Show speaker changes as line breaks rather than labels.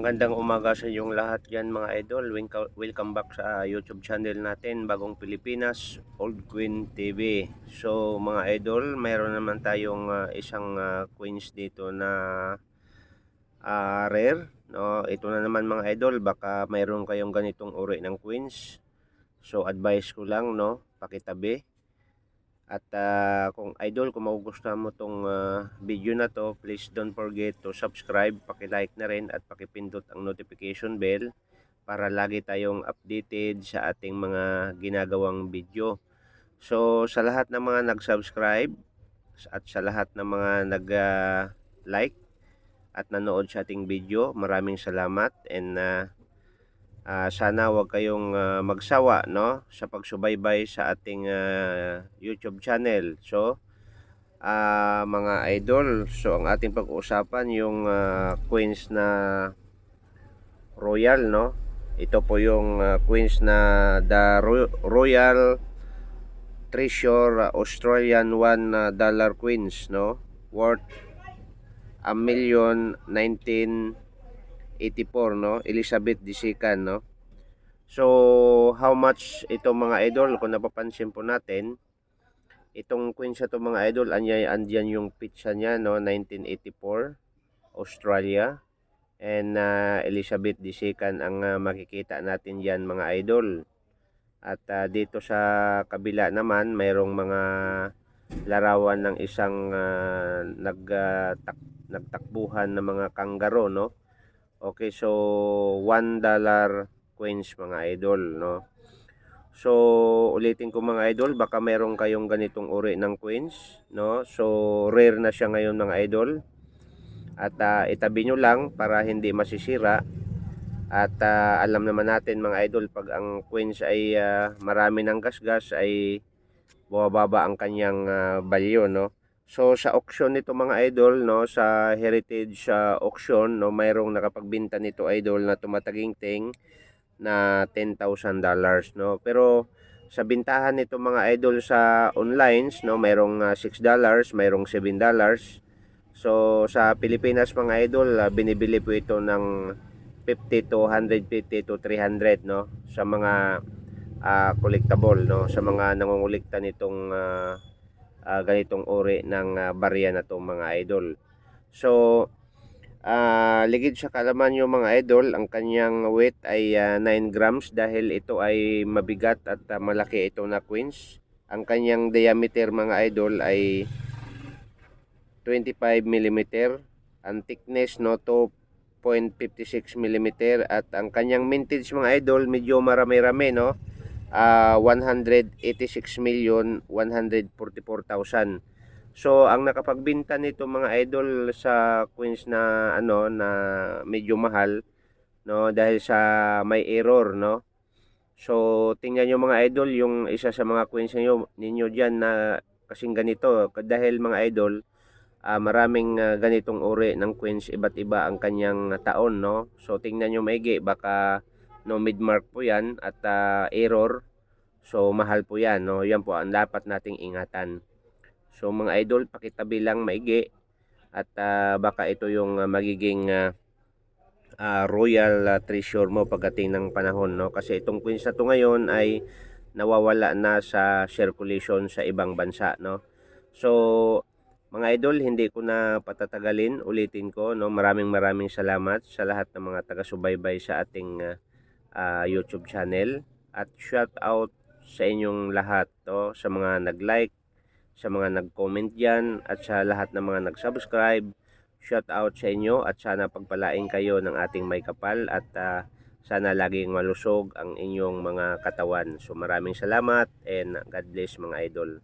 Magandang umaga sa inyong lahat dyan mga idol. Welcome back sa YouTube channel natin, Bagong Pilipinas, Old Queen TV. So mga idol, mayroon naman tayong isang coins dito na rare. No? Ito na naman mga idol, baka mayroon kayong ganitong uri ng coins. So advice ko lang, no, pakitabi. At kung idol, kung magugustuhan mo tong video na to, please don't forget to subscribe, paki-like na rin at pakipindot ang notification bell para lagi tayong updated sa ating mga ginagawang video. So sa lahat ng mga nag-subscribe at sa lahat ng mga nag-like at nanood sa ating video, maraming salamat, and sana wag kayong magsawa, no, sa pagsubaybay sa ating YouTube channel. So mga idol, so ang ating pag-uusapan yung coins na royal, no. Ito po yung coins na the Royal Treasure Australian $1 coins, no, worth $1,000,1984, no, Elizabeth II, no. So how much ito mga idol? Kung napapansin po natin, itong coins na to mga idol, andyan yung pizza niya, no, 1984 Australia, and Elizabeth II ang makikita natin diyan mga idol. At dito sa kabila naman, mayroong mga larawan ng isang nagtakbuhan ng mga kangaroo, no. Okay, so $1 coins mga idol, no. So ulitin ko mga idol, baka meron kayong ganitong uri ng coins, no. So rare na siya ngayon mga idol. At itabi nyo lang para hindi masisira. At alam naman natin mga idol, pag ang coins ay marami ng gasgas, ay bumababa ang kanyang value, no. So sa auction nito mga idol, no, sa heritage auction, no, mayroong nakapagbenta nito idol na tumataginting na $10,000, no. Pero sa bintahan nito mga idol sa online, no, mayroong $6, mayroong $7. So sa Pilipinas mga idol, binibili po ito ng 50 to 150 to 300, no, sa mga collectible, no, sa mga nangungulikta nitong ganitong uri ng barya na to mga idol. So ligid sa kalaman nyo mga idol, ang kanyang weight ay 9 grams dahil ito ay mabigat at malaki ito na coins. Ang kanyang diameter mga idol ay 25 mm, ang thickness, no, 2.56 mm, at ang kanyang mintage mga idol medyo marami-rami, no, 186,144,000. So ang nakapagbenta nito mga idol sa coins na ano na medyo mahal, no, dahil sa may error, no. So tingnan niyo mga idol, yung isa sa mga coins ninyo diyan na kasing ganito, dahil mga idol maraming ganitong uri ng coins, iba't iba ang kanyang taon, no. So tingnan niyo maigi, baka no mid mark po yan at error. So mahal po yan, no. Yan po ang dapat nating ingatan. So mga idol, pakitabi lang maigi at baka ito yung magiging royal treasure mo pagdating ng panahon, no. Kasi itong coins na to ngayon ay nawawala na sa circulation sa ibang bansa, no. So mga idol, hindi ko na patatagalin, ulitin ko, no, maraming salamat sa lahat ng mga taga-subaybay sa ating YouTube channel, at shout out sa inyong lahat, to, sa mga nag-like, sa mga nag-comment dyan, at sa lahat ng mga nag-subscribe. Shout out sa inyo, at sana pagpalain kayo ng ating may kapal, at sana laging malusog ang inyong mga katawan. So maraming salamat, and God bless mga idol.